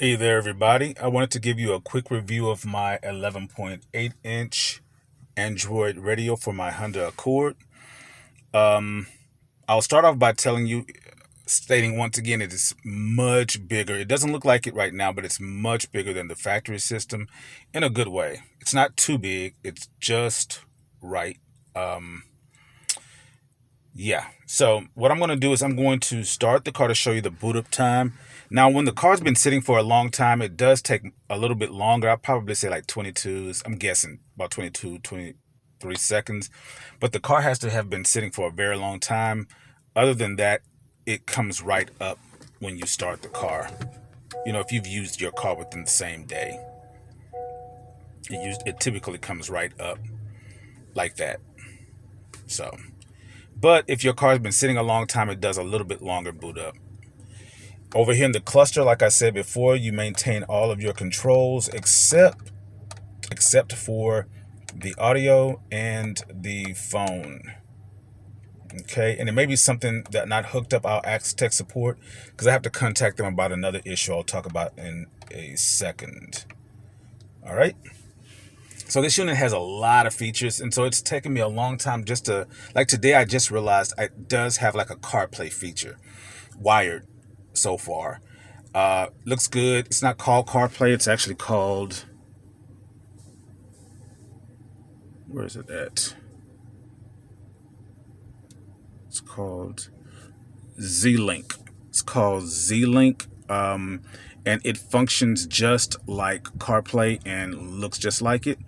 Hey there, everybody. I wanted to give you a quick review of my 11.8-inch Android radio for my Honda Accord. Um, I'll start off by stating once again, it is much bigger. It doesn't look like it right now, but it's much bigger than the factory system in a good way. It's not too big, it's just right. Um, Yeah. So what I'm going to do is I'm going to start the car to show you the boot up time. Now, when the car's been sitting for a long time, it does take a little bit longer. I'll probably say like 22, I'm guessing about 22, 23 seconds. But the car has to have been sitting for a very long time. Other than that, it comes right up when you start the car. You know, if you've used your car within the same day, it typically comes right up like that. So, but if your car's been sitting a long time, it does a little bit longer boot up. Over here in the cluster, like I said before, you maintain all of your controls except for the audio and the phone. Okay, and it may be something that not hooked up. I'll ask tech support because I have to contact them about another issue I'll talk about in a second. All right. So this unit has a lot of features, and so it's taken me a long time just to, like today I just realized it does have like a CarPlay feature wired so far. Looks good. It's not called CarPlay. It's actually called, where is it at? It's called Z-Link. It's called Z-Link. And it functions just like CarPlay and looks just like it.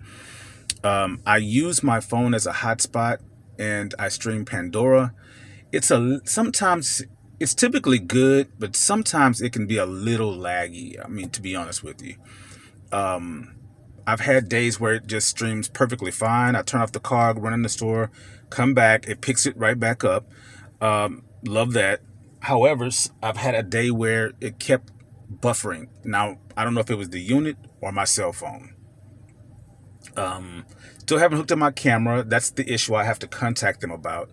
I use my phone as a hotspot and I stream Pandora. Sometimes it's typically good, but sometimes it can be a little laggy. I mean, to be honest with you. I've had days where it just streams perfectly fine. I turn off the car, run in the store, come back, it picks it right back up. Love that. However, I've had a day where it kept buffering. Now, I don't know if it was the unit or my cell phone. Still haven't hooked up my camera. That's the issue I have to contact them about.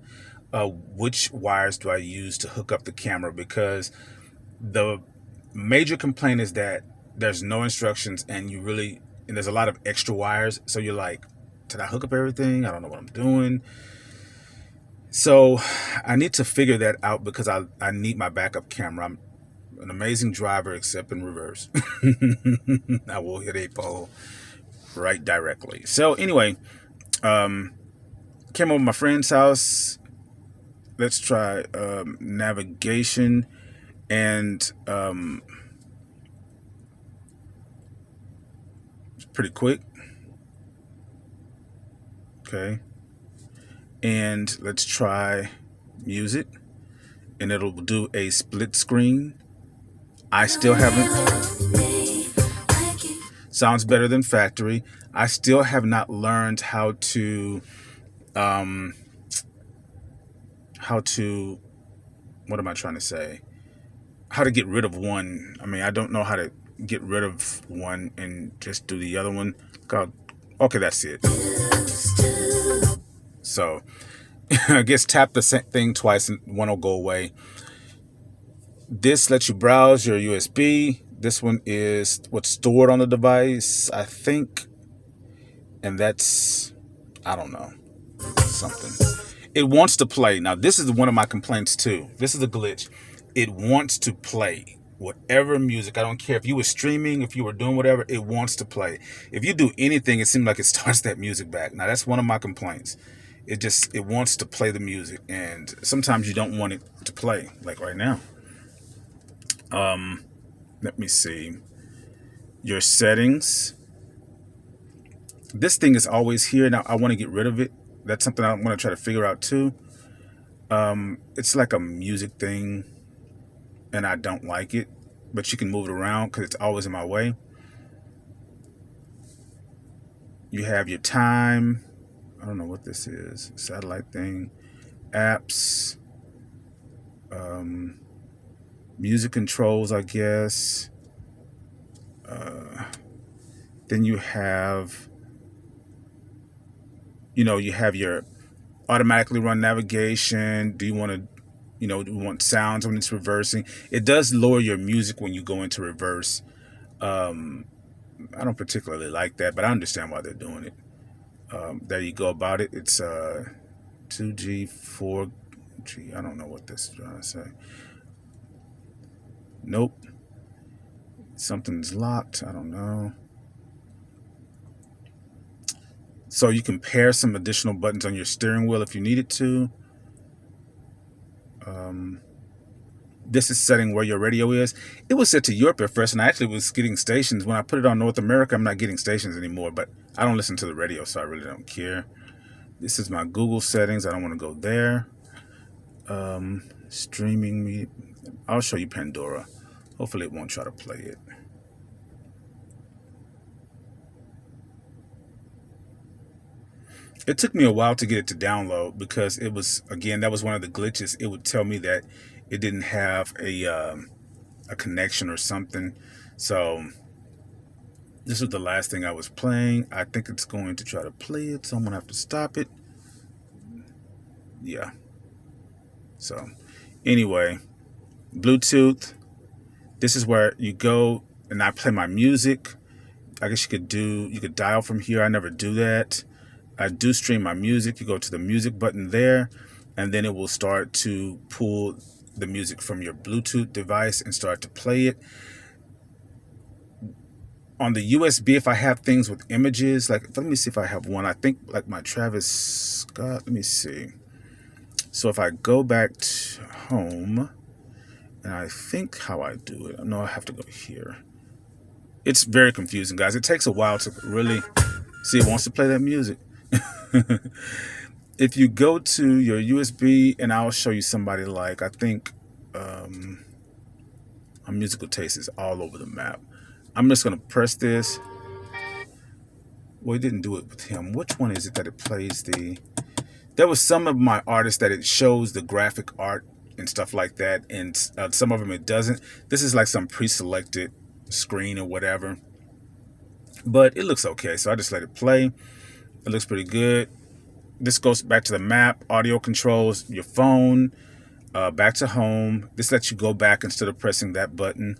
Which wires do I use to hook up the camera? Because the major complaint is that there's no instructions and there's a lot of extra wires. So you're like, did I hook up everything? I don't know what I'm doing. So I need to figure that out because I need my backup camera. I'm an amazing driver except in reverse. I will hit a pole right directly. So anyway, came over to my friend's house. Let's try navigation and it's pretty quick. Okay. And let's try music and it'll do a split screen. I still haven't. Sounds better than factory. I still have not learned how to what am I trying to say? How to get rid of one. I mean, I don't know how to get rid of one and just do the other one. God, okay, that's it. So I guess tap the thing twice and one will go away. This lets you browse your USB. This one is what's stored on the device, I think. And that's, I don't know, something. It wants to play. Now, this is one of my complaints too. This is a glitch. It wants to play whatever music. I don't care if you were streaming, if you were doing whatever, it wants to play. If you do anything, it seems like it starts that music back. Now, that's one of my complaints. It wants to play the music, and sometimes you don't want it to play, like right now. Let me see. Your settings. This thing is always here. Now, I want to get rid of it. That's something I want to try to figure out too. It's like a music thing, and I don't like it. But you can move it around because it's always in my way. You have your time. I don't know what this is. Satellite thing. Apps. Music controls, I guess. Then you have, you have your automatically run navigation. Do you want to, do you want sounds when it's reversing? It does lower your music when you go into reverse. I don't particularly like that, but I understand why they're doing it. There you go about it. It's 2G, 4G. I don't know what this is trying to say. Nope. Something's locked. I don't know. So you can pair some additional buttons on your steering wheel if you needed to. This is setting where your radio is. It was set to Europe at first, and I actually was getting stations. When I put it on North America, I'm not getting stations anymore, but I don't listen to the radio, so I really don't care. This is my Google settings. I don't want to go there. Streaming me. I'll show you Pandora. Hopefully it won't try to play it. It took me a while to get it to download because it was, again, that was one of the glitches. It would tell me that it didn't have a connection or something. So this was the last thing I was playing. I think it's going to try to play it, so I'm going to have to stop it. Yeah. So anyway, Bluetooth. This is where you go and I play my music. I guess you could dial from here. I never do that. I do stream my music. You go to the music button there, and then it will start to pull the music from your Bluetooth device and start to play it. On the USB, if I have things with images, like, let me see if I have one. I think like my Travis Scott, let me see. So if I go back to home, and I think how I do it, no, I have to go here. It's very confusing, guys. It takes a while to really see. It wants to play that music. If you go to your USB, and I'll show you somebody like, I think my musical taste is all over the map. I'm just going to press this. Well, it didn't do it with him. Which one is it that it plays the... There was some of my artists that it shows the graphic art and stuff like that, and some of them it doesn't. This is like some pre-selected screen or whatever. But it looks okay, so I just let it play. It looks pretty good. This goes back to the map, audio controls, your phone, back to home. This lets you go back instead of pressing that button.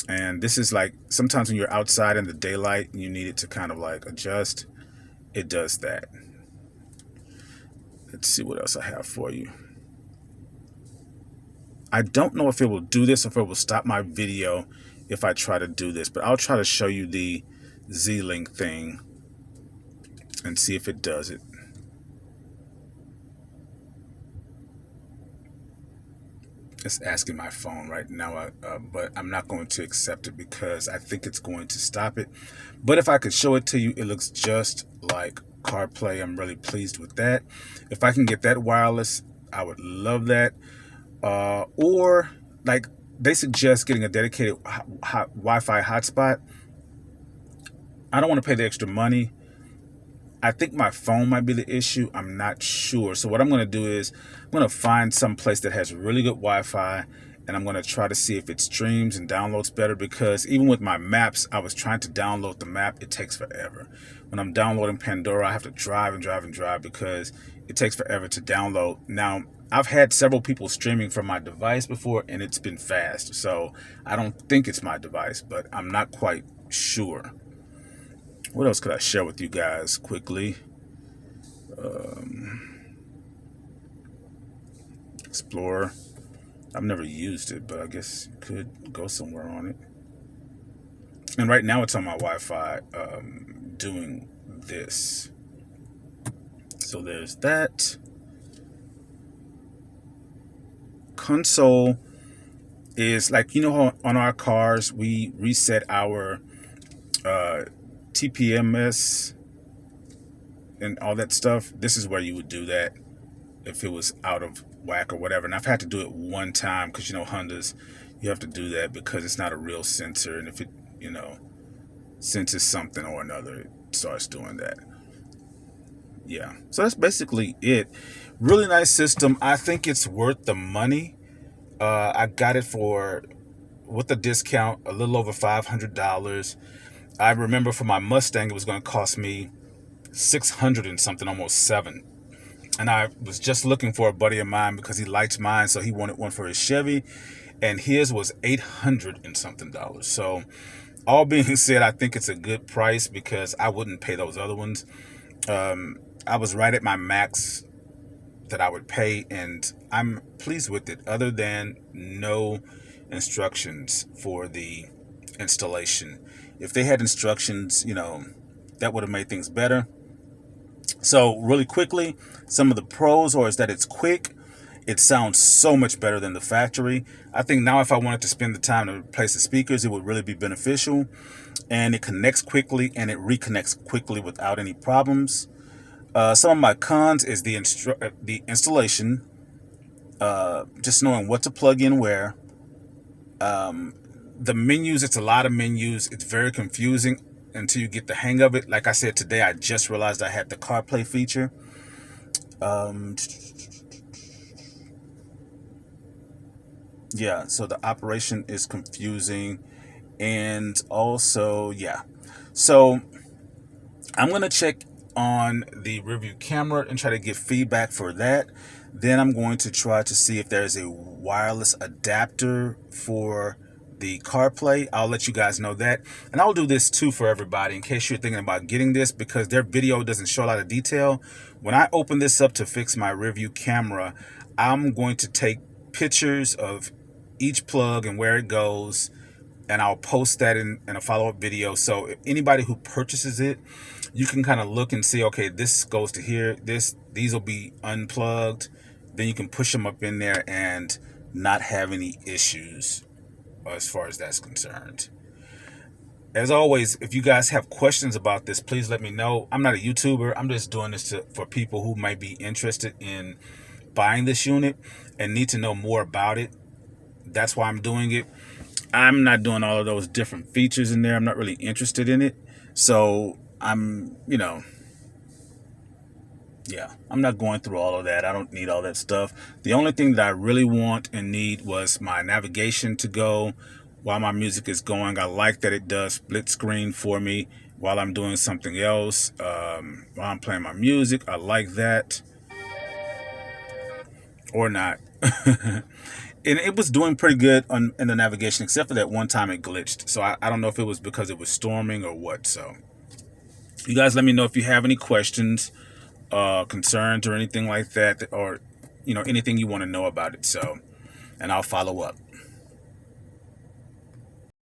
And this is like, sometimes when you're outside in the daylight and you need it to kind of like adjust, it does that. Let's see what else I have for you. I don't know if it will do this or if it will stop my video if I try to do this, but I'll try to show you the Z-Link thing and see if it does it. It's asking my phone right now, but I'm not going to accept it because I think it's going to stop it. But if I could show it to you, it looks just like CarPlay. I'm really pleased with that. If I can get that wireless, I would love that. Or like they suggest getting a dedicated Wi-Fi hotspot. I don't want to pay the extra money. I think my phone might be the issue. I'm not sure. So what I'm going to do is I'm going to find some place that has really good Wi-Fi, and I'm going to try to see if it streams and downloads better, because even with my maps, I was trying to download the map. It takes forever. When I'm downloading Pandora, I have to drive and drive and drive because it takes forever to download. Now, I've had several people streaming from my device before, and it's been fast. So I don't think it's my device, but I'm not quite sure. What else could I share with you guys quickly? Explorer. I've never used it, but I guess you could go somewhere on it. And right now it's on my Wi-Fi doing this. So there's that. Console is like, you know how on our cars we reset our TPMS and all that stuff. This is where you would do that if it was out of whack or whatever. And I've had to do it one time because, you know, Hondas, you have to do that because it's not a real sensor. And if it, you know, senses something or another, it starts doing that. Yeah. So that's basically it. Really nice system. I think it's worth the money. I got it for, with a discount, a little over $500. I remember for my Mustang, it was going to cost me $600 and something, almost $700. And I was just looking for a buddy of mine because he liked mine, so he wanted one for his Chevy, and his was $800 and something. So All being said, I think it's a good price because I wouldn't pay those other ones. I was right at my max that I would pay, and I'm pleased with it, other than no instructions for the installation. If they had instructions, that would have made things better. So, really quickly, some of the pros are is that it's quick. It sounds so much better than the factory. I think now if I wanted to spend the time to replace the speakers, it would really be beneficial. And it connects quickly and it reconnects quickly without any problems. Some of my cons is the installation, just knowing what to plug in where. The menus, it's a lot of menus. It's very confusing until you get the hang of it. Like I said today, I just realized I had the CarPlay feature. Um, yeah, so the operation is confusing. And also, yeah. So I'm going to check on the review camera and try to get feedback for that. Then I'm going to try to see if there's a wireless adapter for the CarPlay. I'll let you guys know that. And I'll do this too for everybody in case you're thinking about getting this, because their video doesn't show a lot of detail. When I open this up to fix my review camera, I'm going to take pictures of each plug and where it goes, and I'll post that in a follow-up video. So if anybody who purchases it, you can kind of look and see, okay, this goes to here, these will be unplugged. Then you can push them up in there and not have any issues as far as that's concerned. As always, if you guys have questions about this, please let me know. I'm not a YouTuber. I'm just doing this for people who might be interested in buying this unit and need to know more about it. That's why I'm doing it. I'm not doing all of those different features in there. I'm not really interested in it. So I'm not going through all of that. I don't need all that stuff. The only thing that I really want and need was my navigation to go while my music is going. I like that it does split screen for me while I'm doing something else. While I'm playing my music, I like that. Or not. And it was doing pretty good in the navigation, except for that one time it glitched. So I don't know if it was because it was storming or what. So you guys let me know if you have any questions, concerns, or anything like that, or anything you want to know about it. So, and I'll follow up.